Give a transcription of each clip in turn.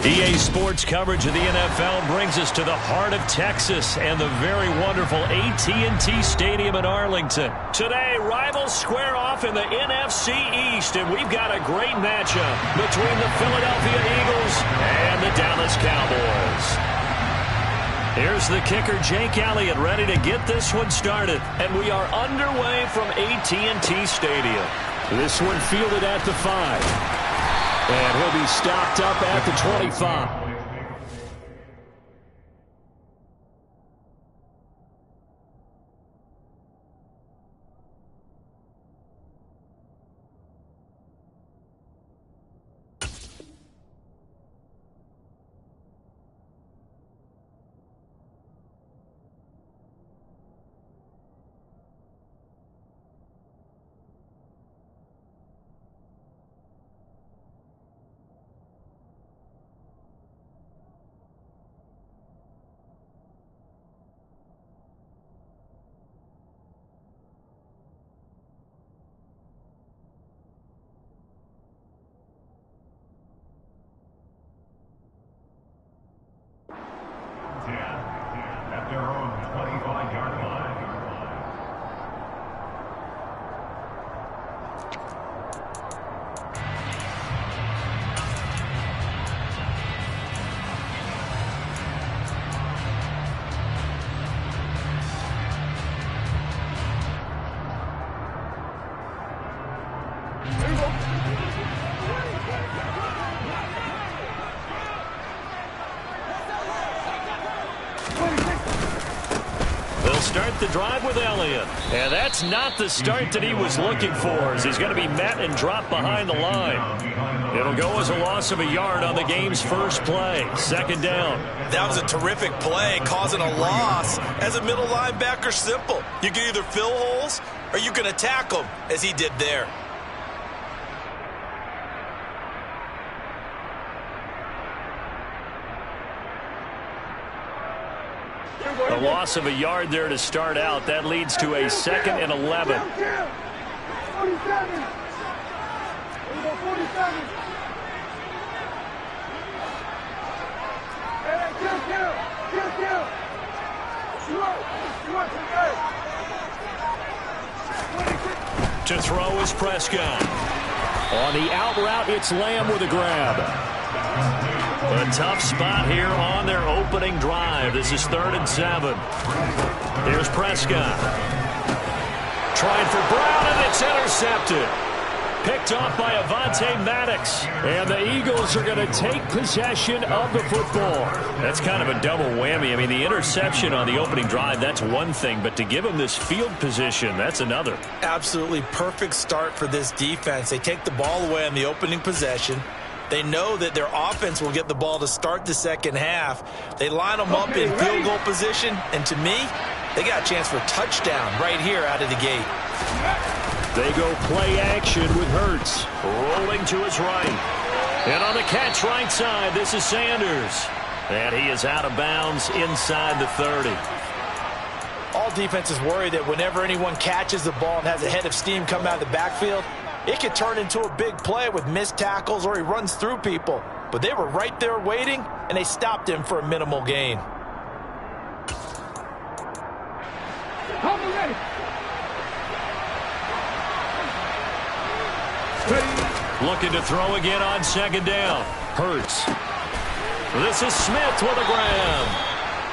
EA Sports coverage of the NFL brings us to the heart of Texas and the very wonderful AT&T Stadium in Arlington. Today, rivals square off in the NFC East, and we've got a great matchup between the Philadelphia Eagles and the Dallas Cowboys. Here's the kicker, Jake Elliott, ready to get this one started. And we are underway from AT&T Stadium. This one fielded at the 5. And he'll be stopped up at the 25. At their own 25-yard line. Start the drive with Elliott. And that's not the start that he was looking for, as he's going to be met and dropped behind the line. It'll go as a loss of a yard on the game's first play. Second down. That was a terrific play, causing a loss. As a middle linebacker, simple. You can either fill holes or you can attack them, as he did there. A loss of a yard there to start out. That leads to a 2nd and 11. To throw is Prescott. On the out route, it's Lamb with a grab. A tough spot here on their opening drive. This is 3rd and 7. Here's Prescott. Trying for Brown, and it's intercepted. Picked off by Avonte Maddox. And the Eagles are going to take possession of the football. That's kind of a double whammy. I mean, the interception on the opening drive, that's one thing. But to give them this field position, that's another. Absolutely perfect start for this defense. They take the ball away on the opening possession. They know that their offense will get the ball to start the second half. They line them up in field goal position, and to me, they got a chance for a touchdown right here out of the gate. They go play action with Hurts, rolling to his right. And on the catch right side, this is Sanders. And he is out of bounds inside the 30. All defenses worry that whenever anyone catches the ball and has a head of steam come out of the backfield, it could turn into a big play with missed tackles or he runs through people. But they were right there waiting, and they stopped him for a minimal gain. Looking to throw again on 2nd down. Hurts. This is Smith with a grab.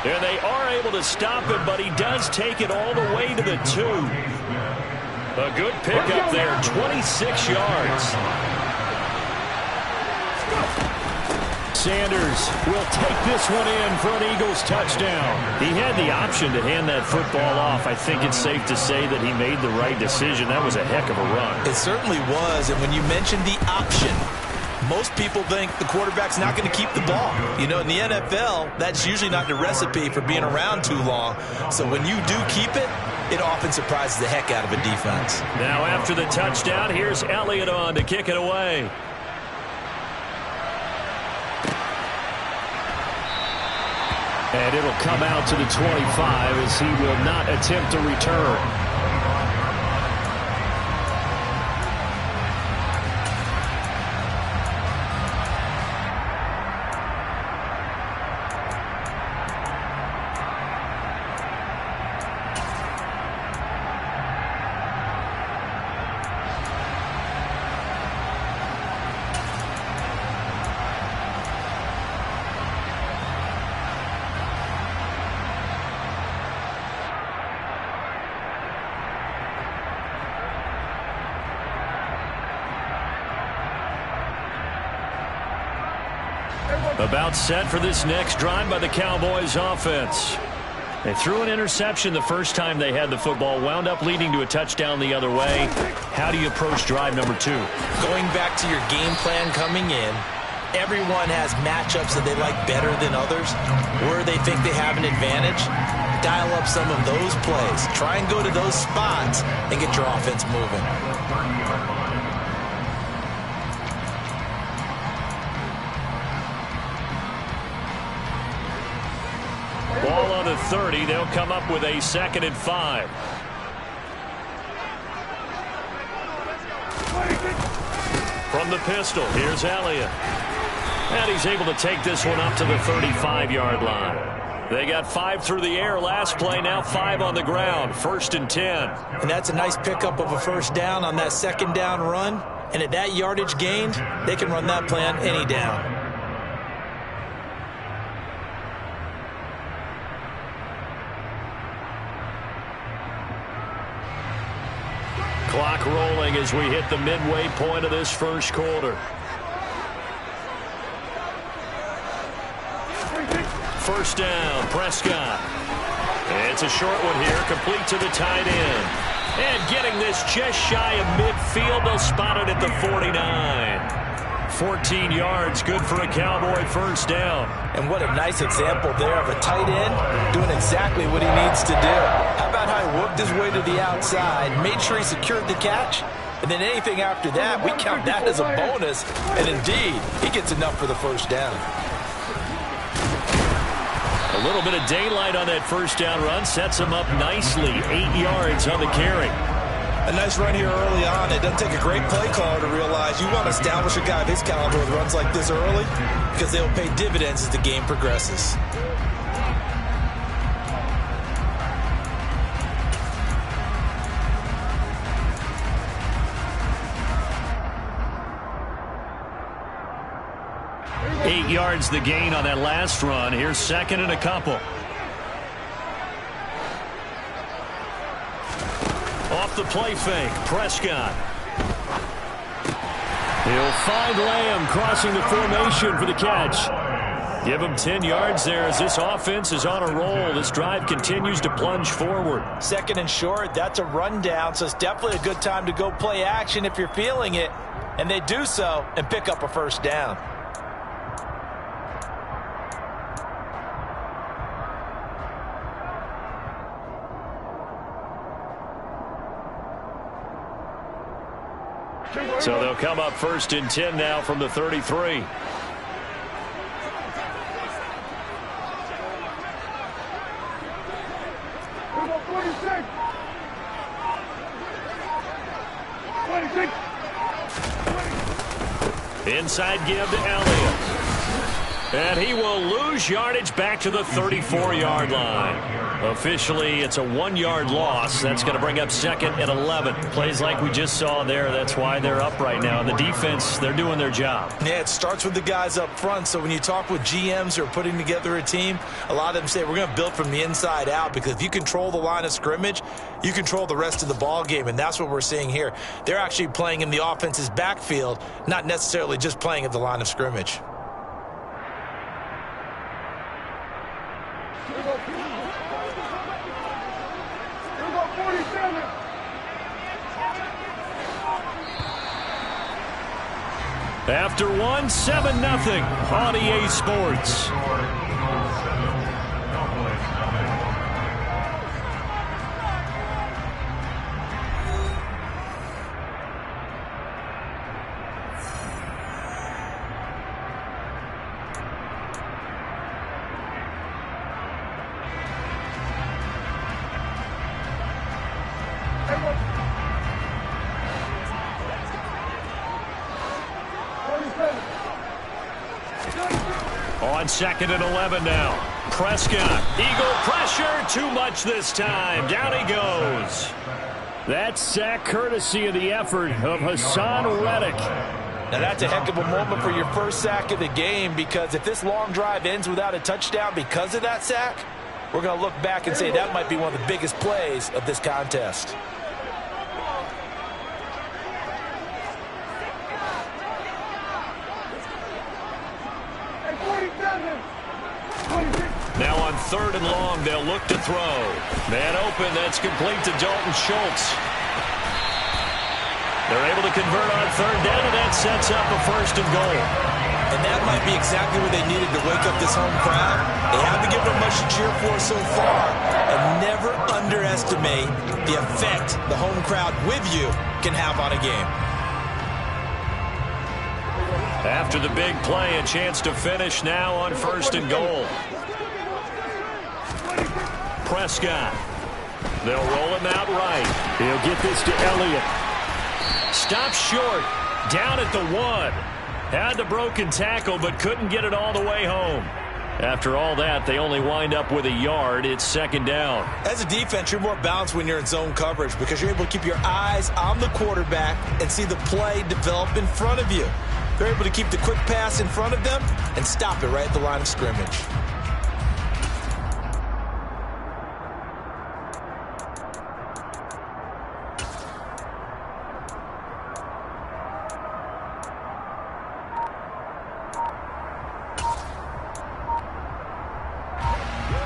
And they are able to stop him, but he does take it all the way to the 2. A good pickup there, 26 yards. Sanders will take this one in for an Eagles touchdown. He had the option to hand that football off. I think it's safe to say that he made the right decision. That was a heck of a run. It certainly was, and when you mentioned the option, most people think the quarterback's not going to keep the ball. You know, in the NFL, that's usually not the recipe for being around too long. So when you do keep it, it often surprises the heck out of a defense. Now after the touchdown, here's Elliott on to kick it away. And it'll come out to the 25 as he will not attempt to return. About set for this next drive by the Cowboys offense. They threw an interception the first time they had the football, wound up leading to a touchdown the other way. How do you approach drive number 2? Going back to your game plan coming in, everyone has matchups that they like better than others, where they think they have an advantage. Dial up some of those plays. Try and go to those spots and get your offense moving. Ball on the 30. They'll come up with a 2nd and 5. From the pistol, here's Elliott. And he's able to take this one up to the 35-yard line. They got 5 through the air last play, now 5 on the ground. 1st and 10. And that's a nice pickup of a first down on that 2nd down run. And at that yardage gained, they can run that play on any down. Clock rolling as we hit the midway point of this first quarter. First down, Prescott. It's a short one here, complete to the tight end. And getting this just shy of midfield, they'll spot it at the 49. 14 yards, good for a Cowboy first down. And what a nice example there of a tight end doing exactly what he needs to do. How about how he worked his way to the outside, made sure he secured the catch, and then anything after that, we count that as a bonus. And indeed, he gets enough for the first down. A little bit of daylight on that first down run sets him up nicely. 8 yards on the carry. A nice run here early on. It doesn't take a great play caller to realize you want to establish a guy of his caliber with runs like this early because they'll pay dividends as the game progresses. Eight yards the gain on that last run. Here's 2nd and a couple. Off the play fake, Prescott. He'll find Lamb crossing the formation for the catch. Give him 10 yards there as this offense is on a roll. This drive continues to plunge forward. 2nd and short, that's a rundown, so it's definitely a good time to go play action if you're feeling it. And they do so and pick up a first down. So they'll come up 1st and 10 now from the 33. Inside give to Elliott. And he will lose yardage back to the 34-yard line. Officially, it's a 1-yard loss. That's going to bring up 2nd and 11. Plays like we just saw there. That's why they're up right now. And the defense, they're doing their job. Yeah, it starts with the guys up front. So when you talk with GMs who are putting together a team, a lot of them say we're going to build from the inside out because if you control the line of scrimmage, you control the rest of the ball game. And that's what we're seeing here. They're actually playing in the offense's backfield, not necessarily just playing at the line of scrimmage. After 7-0 on EA Sports. On 2nd and 11 now. Prescott. Eagle pressure. Too much this time. Down he goes. That sack courtesy of the effort of Hassan Reddick. Now that's a heck of a moment for your first sack of the game because if this long drive ends without a touchdown because of that sack, we're going to look back and say that might be one of the biggest plays of this contest. Now on 3rd and long, they'll look to throw. Man open, that's complete to Dalton Schultz. They're able to convert on 3rd down, and that sets up a 1st and goal. And that might be exactly what they needed to wake up this home crowd. They haven't given them much to cheer for so far. And never underestimate the effect the home crowd with you can have on a game. After the big play, a chance to finish now on 1st and goal. Prescott. They'll roll him out right. He'll get this to Elliott. Stopped short. Down at the 1. Had the broken tackle, but couldn't get it all the way home. After all that, they only wind up with a yard. It's 2nd down. As a defense, you're more balanced when you're in zone coverage because you're able to keep your eyes on the quarterback and see the play develop in front of you. They're able to keep the quick pass in front of them and stop it right at the line of scrimmage.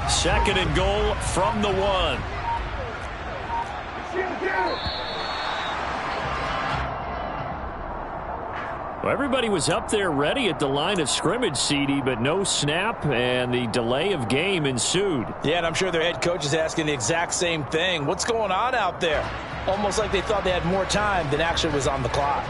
Second and goal from the 1. Well, everybody was up there ready at the line of scrimmage, CD, but no snap, and the delay of game ensued. Yeah, and I'm sure their head coach is asking the exact same thing. What's going on out there? Almost like they thought they had more time than actually was on the clock.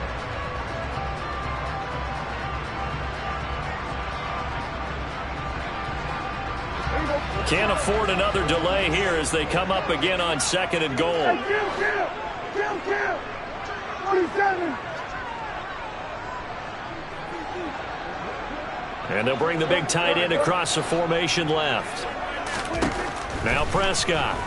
Can't afford another delay here as they come up again on 2nd and goal. And they'll bring the big tight end across the formation left. Now Prescott.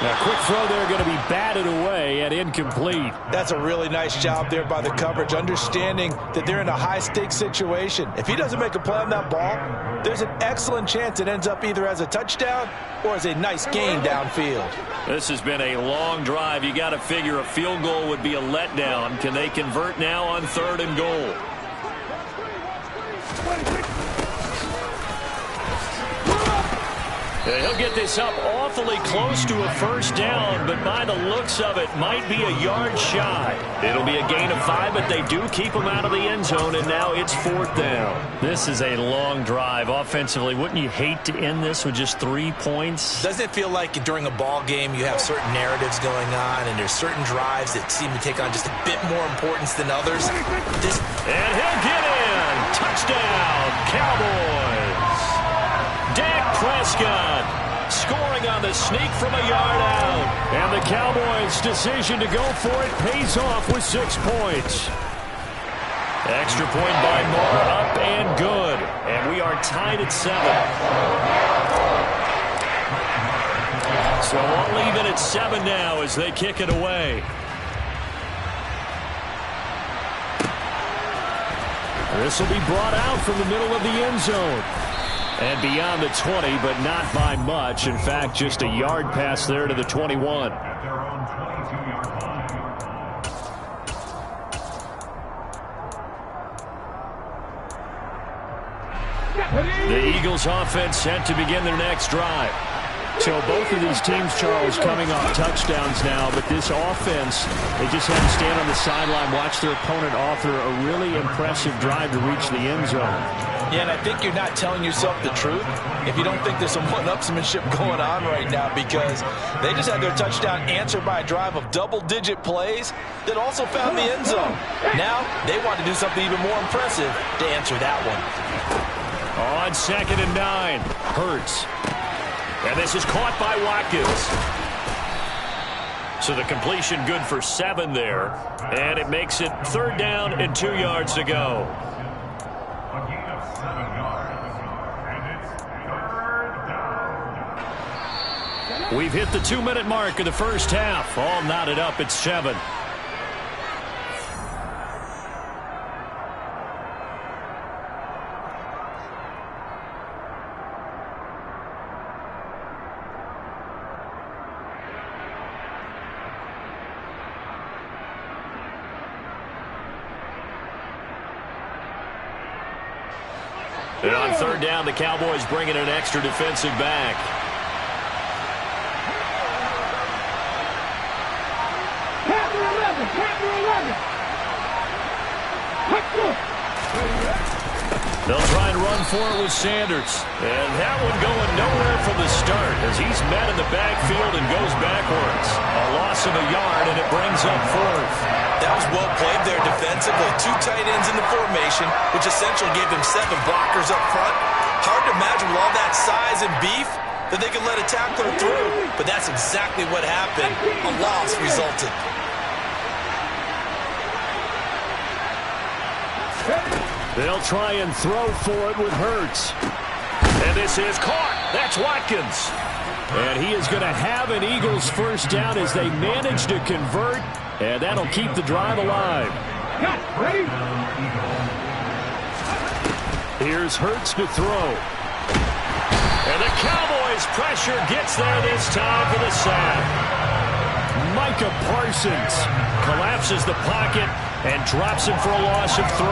Now, quick throw there going to be batted away and incomplete. That's a really nice job there by the coverage, understanding that they're in a high-stakes situation. If he doesn't make a play on that ball, there's an excellent chance it ends up either as a touchdown or as a nice gain downfield. This has been a long drive. You got to figure a field goal would be a letdown. Can they convert now on 3rd and goal? He'll get this up awfully close to a 1st down, but by the looks of it, might be a yard shy. It'll be a gain of 5, but they do keep him out of the end zone, and now it's 4th down. This is a long drive offensively. Wouldn't you hate to end this with just 3 points? Doesn't it feel like during a ball game you have certain narratives going on, and there's certain drives that seem to take on just a bit more importance than others? And he'll get in! Touchdown, Cowboys! Dak Prescott scoring on the sneak from a yard out. And the Cowboys' decision to go for it pays off with 6 points. Extra point by Moore, up and good. And we are tied at 7. So I'll leave it at 7 now as they kick it away. This will be brought out from the middle of the end zone. And beyond the 20, but not by much. In fact, just a yard pass there to the 21. At their own 22-yard line. The Eagles offense set to begin their next drive. So both of these teams, Charles, coming off touchdowns now, but this offense, they just had to stand on the sideline, watch their opponent author a really impressive drive to reach the end zone. Yeah, and I think you're not telling yourself the truth if you don't think there's some one-upsmanship going on right now, because they just had their touchdown answered by a drive of double-digit plays that also found the end zone. Now they want to do something even more impressive to answer that one. On 2nd and 9, Hurts. And this is caught by Watkins. So the completion good for 7 there. And it makes it 3rd down and 2 yards to go. A gain of 7 yards. And it's 3rd down. We've hit the 2-minute mark of the first half. All knotted up at 7. And on third down, the Cowboys bring in an extra defensive back. They'll try and run for it with Sanders. And that one going nowhere from the start as he's met in the backfield and goes backwards. A loss of a yard, and it brings up fourth. That was well played there defensively. 2 tight ends in the formation, which essentially gave him 7 blockers up front. Hard to imagine with all that size and beef that they could let a tackler through. But that's exactly what happened. A loss resulted. They'll try and throw for it with Hurts. And this is caught. That's Watkins. And he is going to have an Eagles first down as they manage to convert. And that'll keep the drive alive. Here's Hurts to throw. And the Cowboys' pressure gets there this time for the sack. Micah Parsons collapses the pocket and drops him for a loss of 3.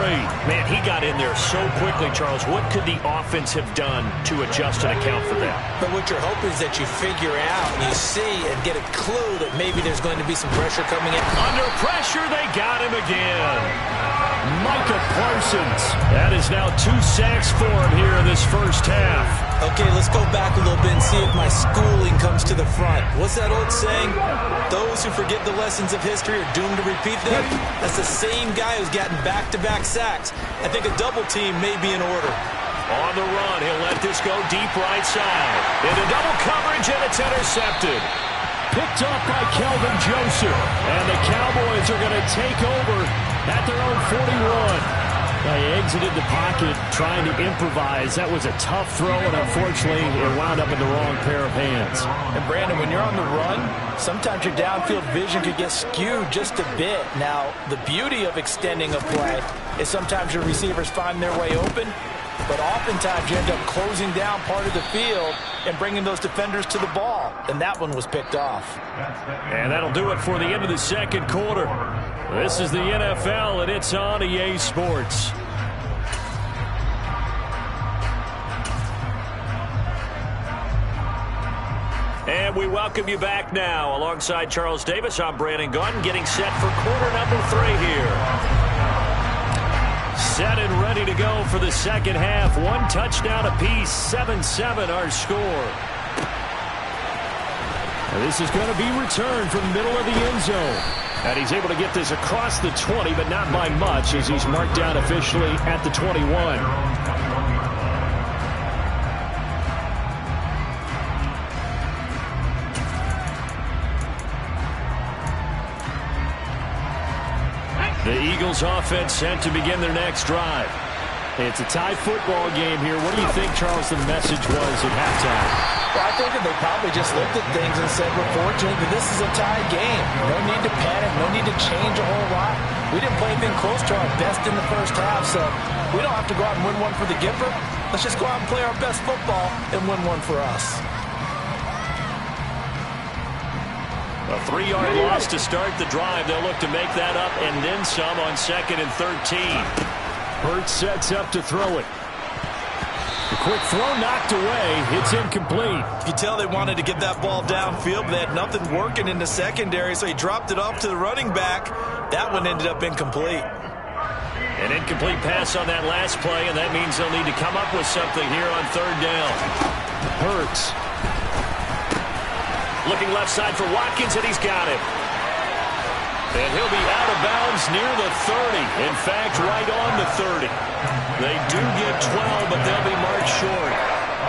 Man, he got in there so quickly, Charles. What could the offense have done to adjust and account for that? But what you're hoping is that you figure out, and you see and get a clue that maybe there's going to be some pressure coming in. Under pressure, they got him again. Micah Parsons. That is now 2 sacks for him here in this first half. Okay, let's go back a little bit and see if my schooling comes to the front. What's that old saying? Those who forget the lessons of history are doomed to repeat them. That's the same guy who's gotten back-to-back sacks. I think a double team may be in order. On the run, he'll let this go deep right side. Into double coverage, and it's intercepted. Picked up by Kelvin Joseph. And the Cowboys are going to take over at their own 41. They exited the pocket trying to improvise. That was a tough throw, and unfortunately, it wound up in the wrong pair of hands. And, Brandon, when you're on the run, sometimes your downfield vision could get skewed just a bit. Now, the beauty of extending a play is sometimes your receivers find their way open, but oftentimes you end up closing down part of the field and bringing those defenders to the ball. And that one was picked off. And that'll do it for the end of the second quarter. This is the NFL, and it's on EA Sports. And we welcome you back now. Alongside Charles Davis, I'm Brandon Gunn, getting set for quarter number 3 here. Set and ready to go for the second half. 1 touchdown apiece, 7-7 our score. And this is going to be returned from the middle of the end zone. And he's able to get this across the 20, but not by much, as he's marked down officially at the 21. The Eagles offense sent to begin their next drive. It's a tie football game here. What do you think, Charles, the message was at halftime? Well, I think that they probably just looked at things and said, we're fortunate that this is a tie game. No need to panic. No need to change a whole lot. We didn't play anything close to our best in the first half, so we don't have to go out and win one for the giver. Let's just go out and play our best football and win one for us. A 3-yard loss to start the drive. They'll look to make that up and then some on 2nd and 13. Hurts sets up to throw it. The quick throw knocked away. It's incomplete. You tell they wanted to get that ball downfield, but they had nothing working in the secondary, so he dropped it off to the running back. That one ended up incomplete. An incomplete pass on that last play, and that means they'll need to come up with something here on 3rd down. Hurts. Looking left side for Watkins, and he's got it. And he'll be out of bounds near the 30. In fact, right on the 30. They do get 12, but they'll be marked short.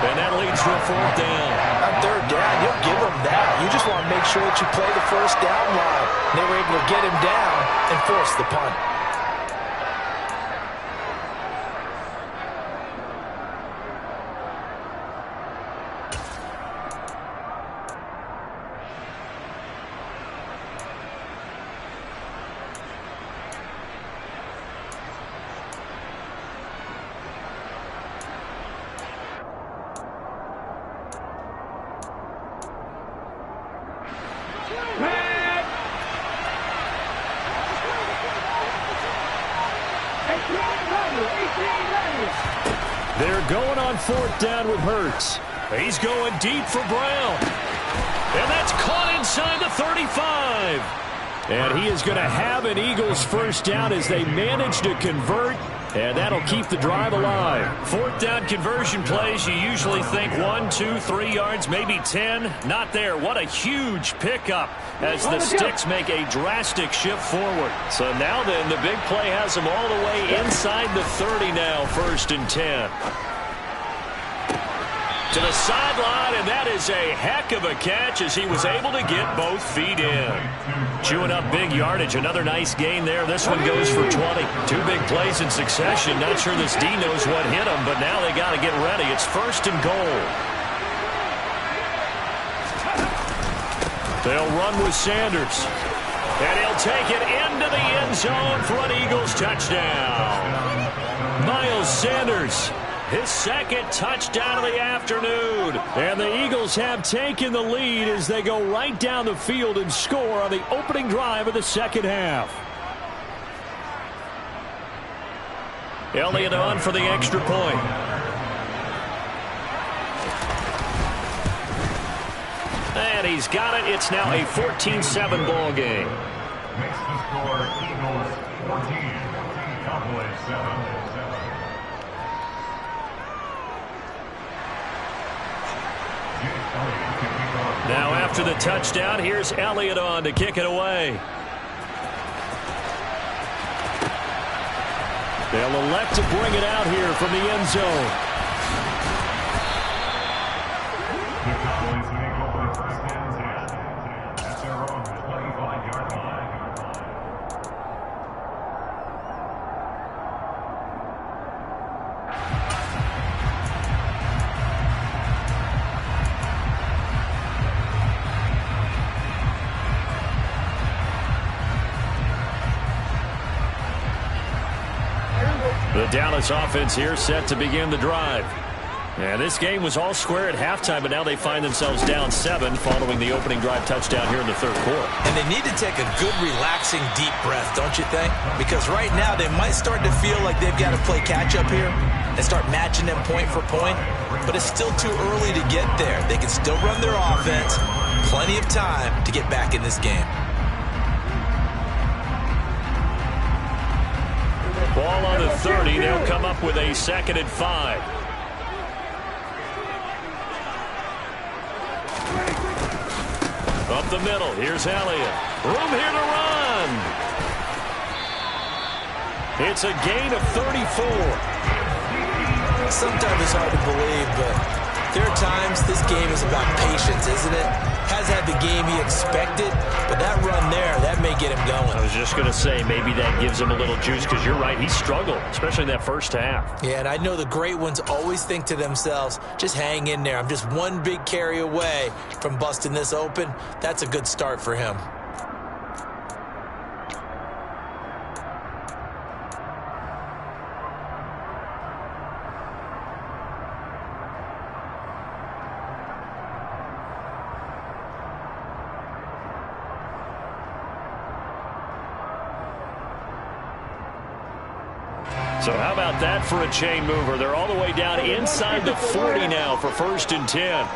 And that leads to a 4th down. On 3rd down, you'll give them that. You just want to make sure that you play the first down line. They were able to get him down and force the punt. They're going on 4th down with Hurts. He's going deep for Brown. And that's caught inside the 35. And he is going to have an Eagles first down as they manage to convert. And that'll keep the drive alive. 4th down conversion plays, you usually think 1, 2, 3 yards, maybe 10. Not there. What a huge pickup as the Sticks make a drastic shift forward. So now then, the big play has them all the way inside the 30 now, 1st and 10. To the sideline, and that is a heck of a catch as he was able to get both feet in. Chewing up big yardage. Another nice gain there. This one goes for 20. 2 big plays in succession. Not sure this D knows what hit him, but now they got to get ready. It's 1st and goal. They'll run with Sanders. And he'll take it into the end zone for an Eagles touchdown. Miles Sanders, his 2nd touchdown of the afternoon. And the Eagles have taken the lead as they go right down the field and score on the opening drive of the 2nd half. Elliott on for the extra point. And he's got it. It's now a 14-7 ball game. Makes the score Eagles 14, Cowboys 7. Now after the touchdown, here's Elliott on to kick it away. They'll elect to bring it out here from the end zone. The Cowboys may go for the 1st and 10 at their own 25-yard line. The Dallas offense here set to begin the drive. And this game was all square at halftime, but now they find themselves down 7 following the opening drive touchdown here in the 3rd quarter. And they need to take a good, relaxing, deep breath, don't you think? Because right now they might start to feel like they've got to play catch-up here and start matching them point for point. But it's still too early to get there. They can still run their offense. Plenty of time to get back in this game. Ball on the 30. They'll come up with a 2nd and 5. Up the middle. Here's Elliott. Room here to run. It's a gain of 34. Sometimes it's hard to believe, but there are times this game is about patience, isn't it? Has had the game he expected, but that run there, that may get him going. I was just going to say, maybe that gives him a little juice, because you're right, he struggled, especially in that 1st half. Yeah, and I know the great ones always think to themselves, just hang in there. I'm just one big carry away from busting this open. That's a good start for him. So how about that for a chain mover? They're all the way down inside the 40 now for 1st and 10.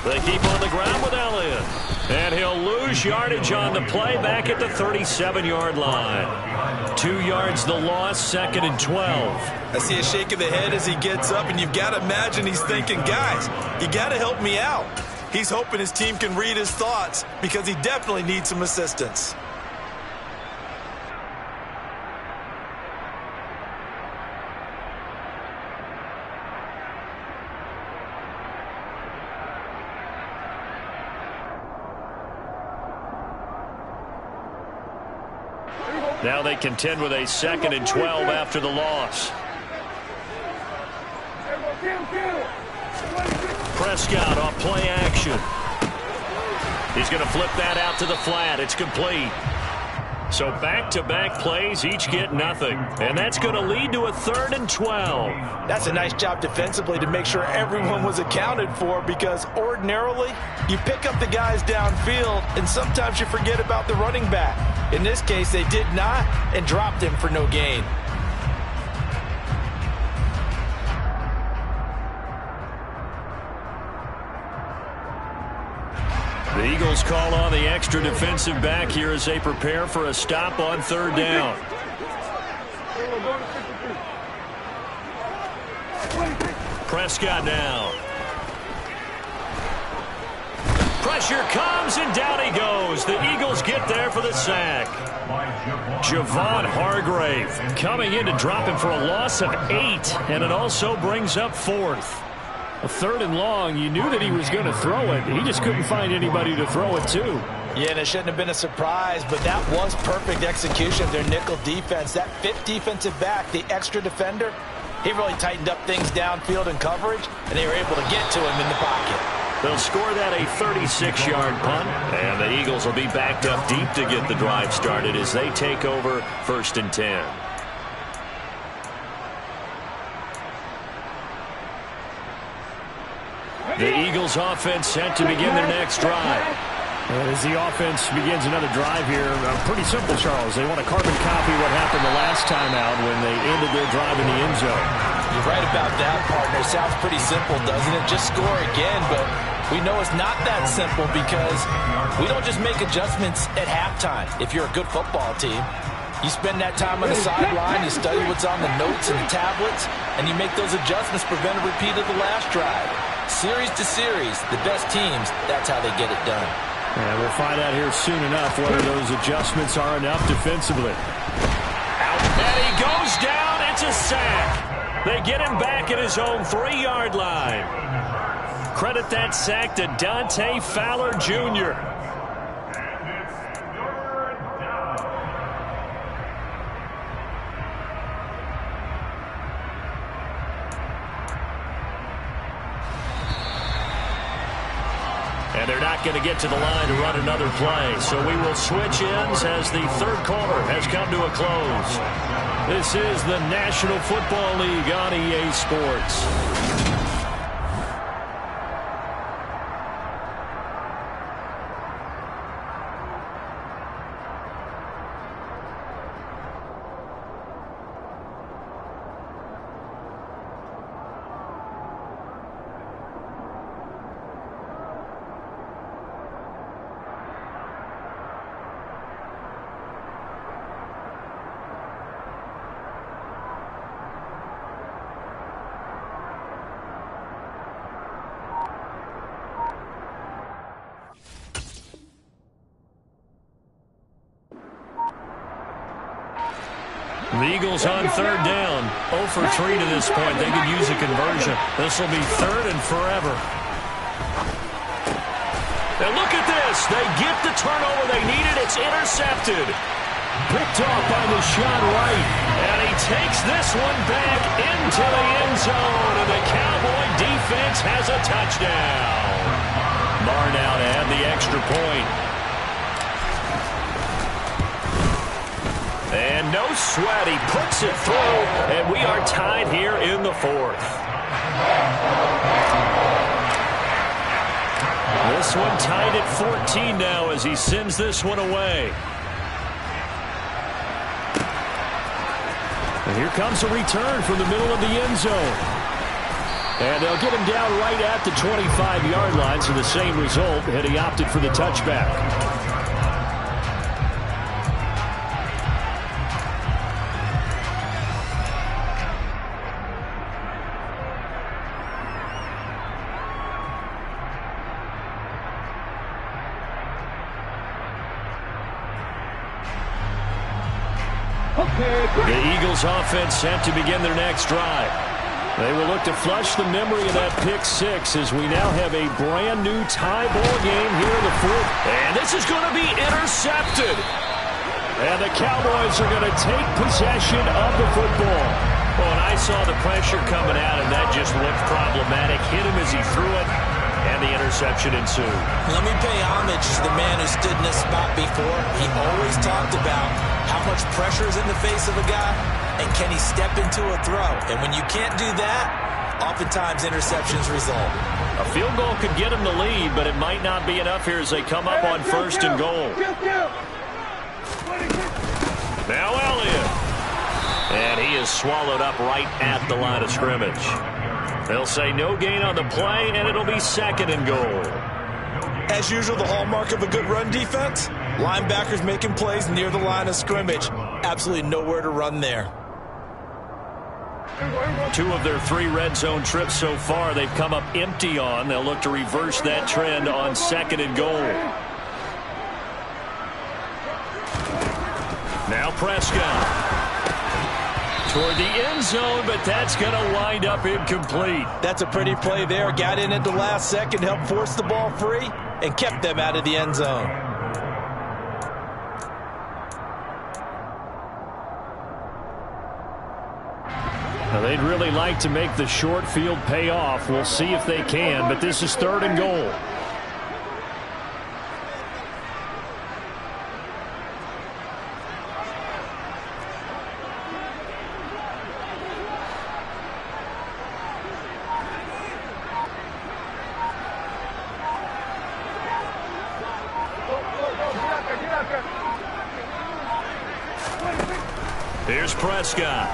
They keep on the ground with Elliott. And he'll lose yardage on the play back at the 37-yard line. 2 yards the loss, 2nd and 12. I see a shake of the head as he gets up, and you've got to imagine he's thinking, guys, you got to help me out. He's hoping his team can read his thoughts because he definitely needs some assistance. Now they contend with a 2nd and 12 after the loss. Prescott off play action. He's going to flip that out to the flat. It's complete. So back-to-back plays each get nothing. And that's going to lead to a 3rd and 12. That's a nice job defensively to make sure everyone was accounted for, because ordinarily you pick up the guys downfield and sometimes you forget about the running back. In this case, they did not and dropped him for no gain. The Eagles call on the extra defensive back here as they prepare for a stop on 3rd down. Prescott now. Pressure comes, and down he goes. The Eagles get there for the sack. Javon Hargrave coming in to drop him for a loss of 8, and it also brings up 4th. A 3rd and long, you knew that he was going to throw it. He just couldn't find anybody to throw it to. Yeah, and it shouldn't have been a surprise, but that was perfect execution of their nickel defense. That 5th defensive back, the extra defender, he really tightened up things downfield in coverage, and they were able to get to him in the pocket. They'll score that a 36-yard punt, and the Eagles will be backed up deep to get the drive started as they take over 1st and 10. The Eagles offense set to begin their next drive. As the offense begins another drive here, pretty simple, Charles. They want to carbon copy what happened the last time out when they ended their drive in the end zone. You're right about that, partner. Sounds pretty simple, doesn't it? Just score again, but we know it's not that simple because we don't just make adjustments at halftime. If you're a good football team, you spend that time on the sideline, you study what's on the notes and the tablets, and you make those adjustments, prevent a repeat of the last drive. Series to series, the best teams, that's how they get it done. And we'll find out here soon enough whether those adjustments are enough defensively. Out, and he goes down. It's a sack. They get him back at his own 3-yard line. Credit that sack to Dante Fowler Jr. And they're not going to get to the line to run another play. So we will switch ends as the 3rd quarter has come to a close. This is the National Football League on EA Sports. The Eagles on 3rd down. 0 for 3 to this point. They could use a conversion. This will be 3rd and forever. And look at this. They get the turnover they needed. It's intercepted. Picked off by Deshaun Wright. And he takes this one back into the end zone. And the Cowboy defense has a touchdown. Barr now to add the extra point. And no sweat, he puts it through, and we are tied here in the 4th. This one tied at 14 now as he sends this one away. And here comes a return from the middle of the end zone. And they'll get him down right at the 25-yard line, so the same result had he opted for the touchback. The Eagles offense set to begin their next drive. They will look to flush the memory of that pick 6 as we now have a brand new tie ball game here in the 4th. And this is going to be intercepted. And the Cowboys are going to take possession of the football. Well, and I saw the pressure coming out, and that just looked problematic. Hit him as he threw it. And the interception ensued. Let me pay homage to the man who stood in this spot before. He always talked about how much pressure is in the face of a guy, and can he step into a throw. And when you can't do that, oftentimes interceptions result. A field goal could get him the lead, but it might not be enough here as they come up on first and goal. Now Elliott. And he is swallowed up right at the line of scrimmage. They'll say no gain on the play, and it'll be second and goal. As usual, the hallmark of a good run defense, linebackers making plays near the line of scrimmage. Absolutely nowhere to run there. 2 of their 3 red zone trips so far they've come up empty on. They'll look to reverse that trend on second and goal. Now Prescott. Toward the end zone, but that's going to wind up incomplete. That's a pretty play there. Got in at the last second, helped force the ball free, and kept them out of the end zone. Now they'd really like to make the short field pay off. We'll see if they can, but this is third and goal. Here's Prescott.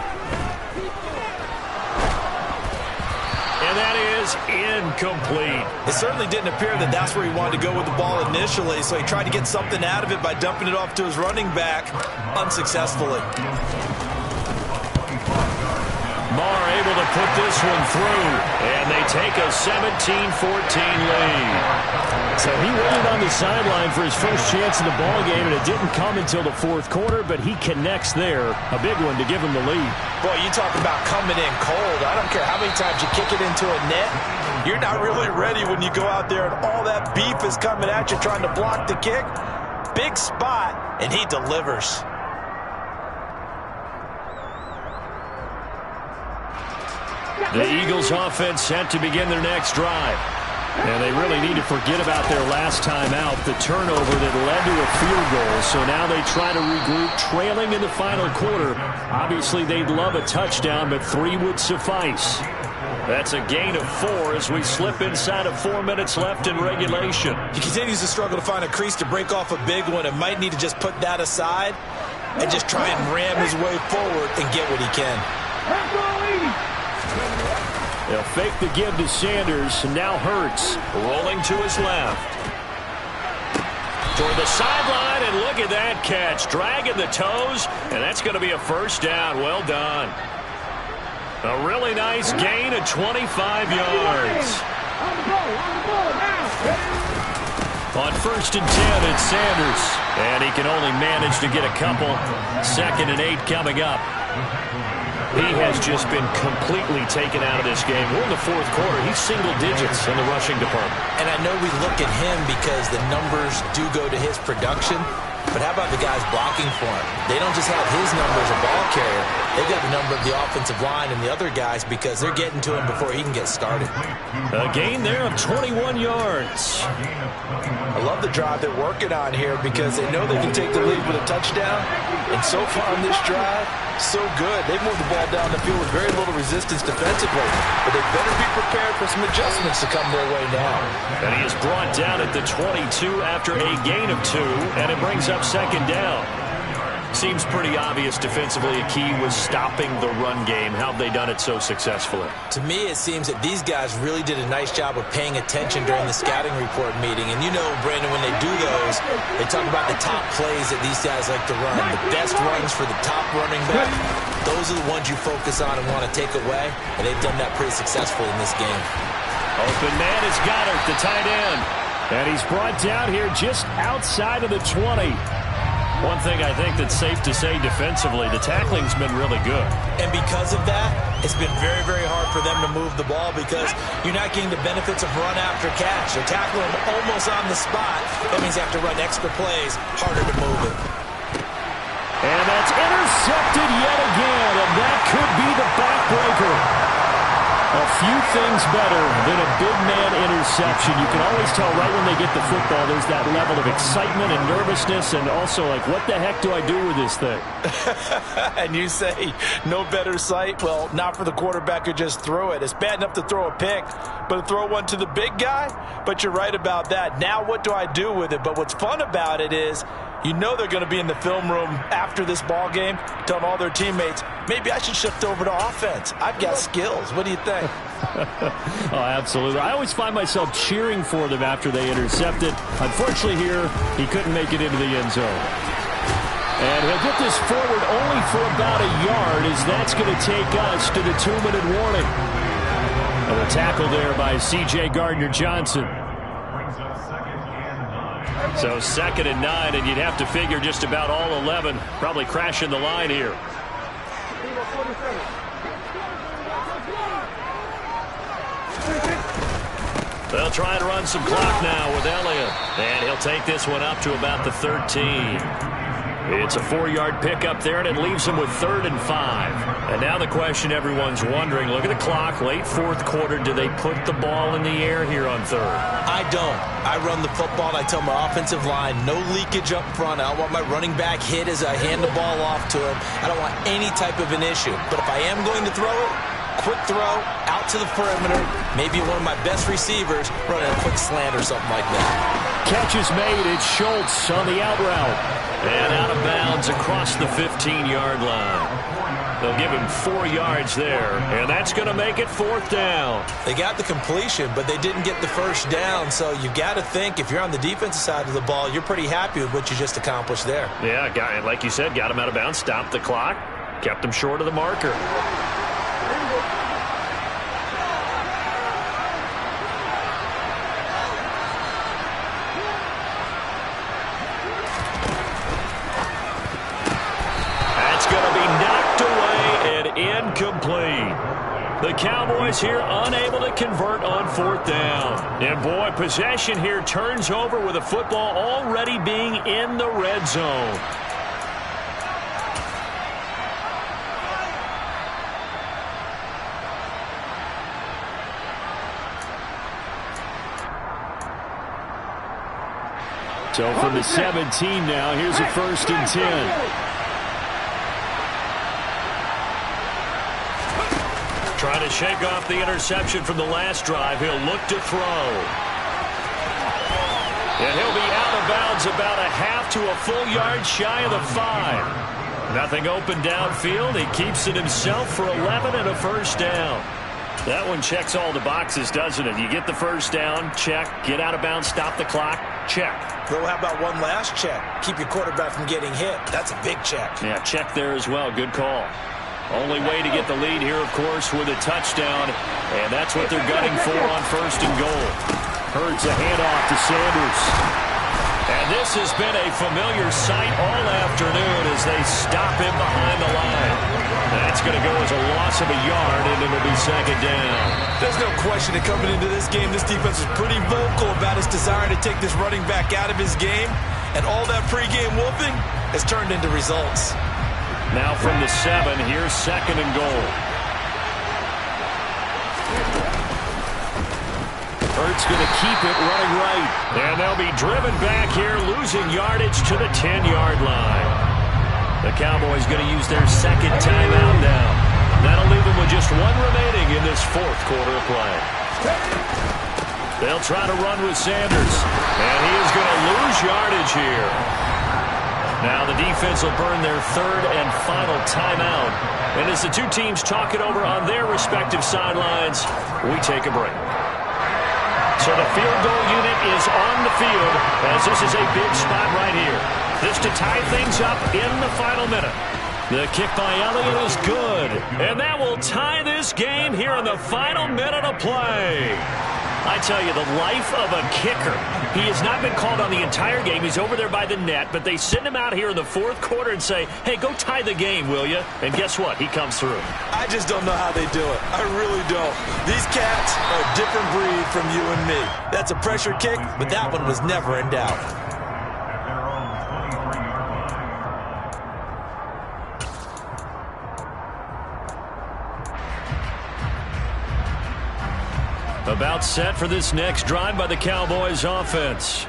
And that is incomplete. It certainly didn't appear that that's where he wanted to go with the ball initially, so he tried to get something out of it by dumping it off to his running back unsuccessfully. Marr able to put this one through, and they take a 17-14 lead. So he waited on the sideline for his first chance in the ball game, and it didn't come until the fourth quarter, but he connects there. A big one to give him the lead. Boy, you talk about coming in cold. I don't care how many times you kick it into a net. You're not really ready when you go out there and all that beef is coming at you trying to block the kick. Big spot, and he delivers. The Eagles offense set to begin their next drive. And they really need to forget about their last time out, the turnover that led to a field goal. So now they try to regroup, trailing in the final quarter. Obviously, they'd love a touchdown, but 3 would suffice. That's a gain of 4 as we slip inside of 4 minutes left in regulation. He continues to struggle to find a crease to break off a big one and might need to just put that aside and just try and ram his way forward and get what he can. They'll fake the give to Sanders, and now Hurts. Rolling to his left. Toward the sideline, and look at that catch. Dragging the toes, and that's going to be a first down. Well done. A really nice gain of 25 yards. On first and 10, it's Sanders. And he can only manage to get a couple. 2nd and 8 coming up. He has just been completely taken out of this game. We're in the fourth quarter. He's single digits in the rushing department. And I know we look at him because the numbers do go to his production. But how about the guys blocking for him? They don't just have his number as a ball carrier. They've got the number of the offensive line and the other guys because they're getting to him before he can get started. A gain there of 21 yards. I love the drive they're working on here because they know they can take the lead with a touchdown. And so far on this drive, so good. They've moved the ball down the field with very little resistance defensively. But they better be prepared for some adjustments to come their way now. And he is brought down at the 22 after a gain of 2, and it brings up second down. Seems pretty obvious defensively a key was stopping the run game. How have they done it so successfully? To me, it seems that these guys really did a nice job of paying attention during the scouting report meeting. And you know, Brandon, when they do those, they talk about the top plays that these guys like to run. The best runs for the top running back. Those are the ones you focus on and want to take away. And they've done that pretty successfully in this game. Open man is Goddard, the tight end. And he's brought down here just outside of the 20. One thing I think that's safe to say defensively, the tackling's been really good. And because of that, it's been very, very hard for them to move the ball because you're not getting the benefits of run after catch. They're tackling them almost on the spot. That means they have to run extra plays, harder to move it. And that's intercepted yet again, and that could be the backbreaker. A few things better than a big man interception. You can always tell right when they get the football, there's that level of excitement and nervousness, and also like, what the heck do I do with this thing? And you say no better sight? Well, not for the quarterback who just threw it. It's bad enough to throw a pick, but to throw one to the big guy? But you're right about that. Now what do I do with it? But what's fun about it is, you know they're going to be in the film room after this ball game telling all their teammates, maybe I should shift over to offense. I've got skills. What do you think? Oh, absolutely. I always find myself cheering for them after they intercepted. Unfortunately here, he couldn't make it into the end zone. And he'll get this forward only for about a yard, as that's going to take us to the 2-minute warning. And a tackle there by C.J. Gardner-Johnson. So 2nd and 9, and you'd have to figure just about all 11 probably crashing the line here. They'll try to run some clock now with Elliott, and he'll take this one up to about the 13. It's a 4-yard pickup there, and it leaves him with 3rd and 5. And now the question everyone's wondering, look at the clock, late 4th quarter, do they put the ball in the air here on 3rd? I don't. I run the football, and I tell my offensive line, no leakage up front. I don't want my running back hit as I hand the ball off to him. I don't want any type of an issue. But if I am going to throw it, quick throw, out to the perimeter, maybe one of my best receivers running a quick slant or something like that. Catch is made. It's Schultz on the out route. And out of bounds across the 15-yard line. They'll give him 4 yards there, and that's going to make it 4th down. They got the completion, but they didn't get the first down, so you got to think if you're on the defensive side of the ball, you're pretty happy with what you just accomplished there. Yeah, like you said, got him out of bounds, stopped the clock, kept him short of the marker. Incomplete. The Cowboys here unable to convert on 4th down. And boy, possession here turns over with the football already being in the red zone. So from the 17 now, here's a 1st and 10. Trying to shake off the interception from the last drive. He'll look to throw. And he'll be out of bounds about a half to a full yard shy of the 5. Nothing open downfield. He keeps it himself for 11 and a 1st down. That one checks all the boxes, doesn't it? You get the 1st down, check. Get out of bounds, stop the clock, check. Well, how about one last check? Keep your quarterback from getting hit. That's a big check. Yeah, check there as well. Good call. Only way to get the lead here, of course, with a touchdown, and that's what they're gunning for on 1st and goal. Hurts a handoff to Sanders. And this has been a familiar sight all afternoon as they stop him behind the line. That's going to go as a loss of a yard, and it'll be 2nd down. There's no question that coming into this game, this defense is pretty vocal about its desire to take this running back out of his game, and all that pregame whooping has turned into results. Now from the 7, here's 2nd and goal. Hurts going to keep it running right. And they'll be driven back here, losing yardage to the 10-yard line. The Cowboys going to use their 2nd timeout now. That'll leave them with just 1 remaining in this 4th quarter of play. They'll try to run with Sanders. And he is going to lose yardage here. Now the defense will burn their 3rd and final timeout. And as the two teams talk it over on their respective sidelines, we take a break. So the field goal unit is on the field as this is a big spot right here. This to tie things up in the final minute. The kick by Elliott is good. And that will tie this game here in the final minute of play. I tell you, the life of a kicker. He has not been called on the entire game. He's over there by the net, but they send him out here in the 4th quarter and say, hey, go tie the game, will you? And guess what? He comes through. I just don't know how they do it. I really don't. These cats are a different breed from you and me. That's a pressure kick, but that one was never in doubt. About set for this next drive by the Cowboys offense.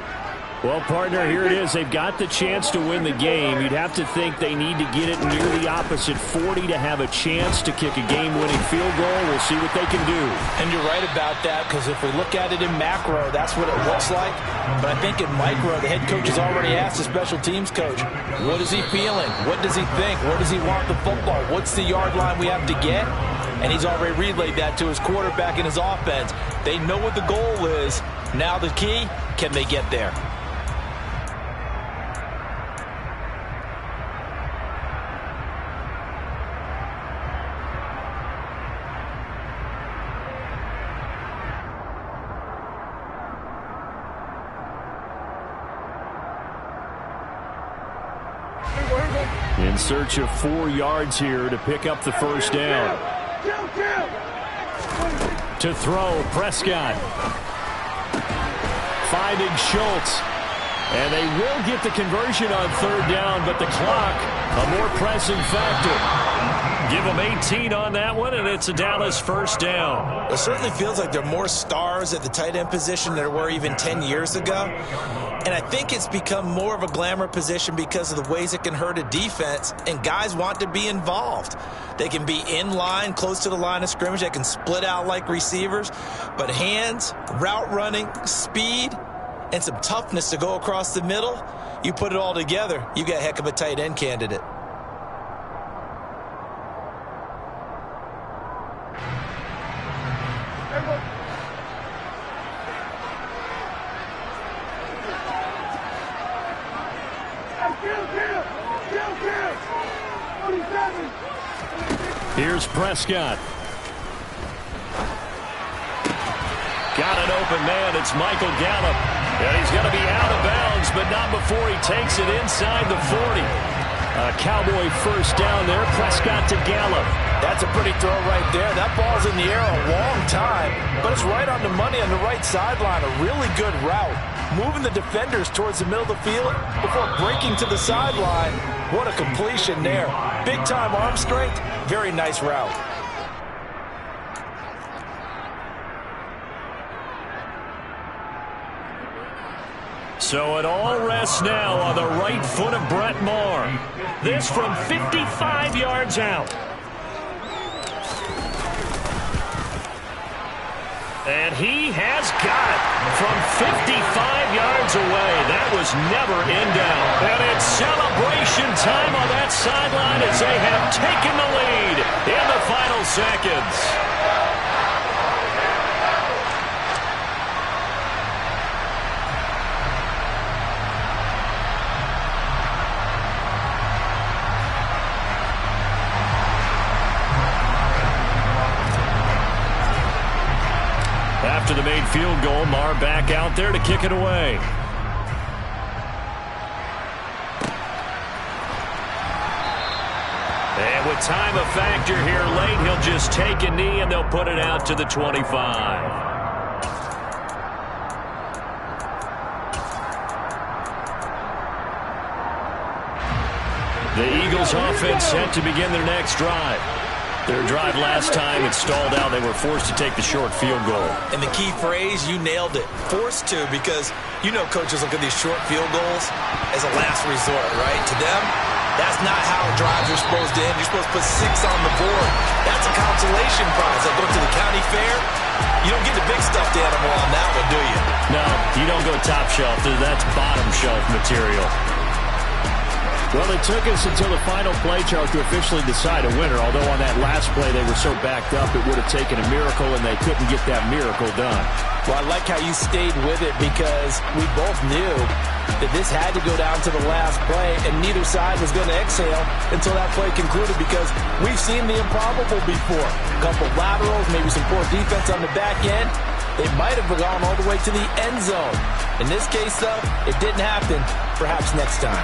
Well, partner, here it is. They've got the chance to win the game. You'd have to think they need to get it near the opposite 40 to have a chance to kick a game-winning field goal. We'll see what they can do. And you're right about that, because if we look at it in macro, that's what it looks like. But I think in micro, the head coach has already asked the special teams coach, what is he feeling? What does he think? Where does he want the football? What's the yard line we have to get? And he's already relayed that to his quarterback and his offense. They know what the goal is. Now the key, can they get there? In search of 4 yards here to pick up the first down. To throw, Prescott. Finding Schultz. And they will get the conversion on third down, but the clock, a more pressing factor. Give them 18 on that one, and it's a Dallas first down. It certainly feels like there are more stars at the tight end position than there were even 10 years ago. And I think it's become more of a glamour position because of the ways it can hurt a defense, and guys want to be involved. They can be in line, close to the line of scrimmage. They can split out like receivers. But hands, route running, speed, and some toughness to go across the middle, you put it all together, you got a heck of a tight end candidate. Here's Prescott. Got an open man. It's Michael Gallup. And he's going to be out of bounds, but not before he takes it inside the 40. A Cowboy first down there. Prescott to Gallup. That's a pretty throw right there. That ball's in the air a long time, but it's right on the money on the right sideline. A really good route. Moving the defenders towards the middle of the field before breaking to the sideline. What a completion there. Big-time arm strength. Very nice route. So it all rests now on the right foot of Brett Maher. This from 55 yards out. And he has got it from 55 yards away. That was never in doubt. And it's celebration time on that sideline as they have taken the lead in the final seconds. After the made field goal, Maher back out there to kick it away. And with time a factor here late, he'll just take a knee and they'll put it out to the 25. The Eagles offense set to begin their next drive. Their drive last time, it stalled out. They were forced to take the short field goal. And the key phrase, you nailed it. Forced to, because you know coaches look at these short field goals as a last resort, right? To them, that's not how drives are supposed to end. You're supposed to put 6 on the board. That's a consolation prize. Like go to the county fair, you don't get the big stuffed animal on that one, do you? No, you don't go top shelf. That's bottom shelf material. Well, it took us until the final play chart to officially decide a winner, although on that last play they were so backed up it would have taken a miracle, and they couldn't get that miracle done. Well, I like how you stayed with it, because we both knew that this had to go down to the last play, and neither side was going to exhale until that play concluded, because we've seen the improbable before. A couple laterals, maybe some poor defense on the back end. They might have gone all the way to the end zone. In this case, though, it didn't happen. Perhaps next time.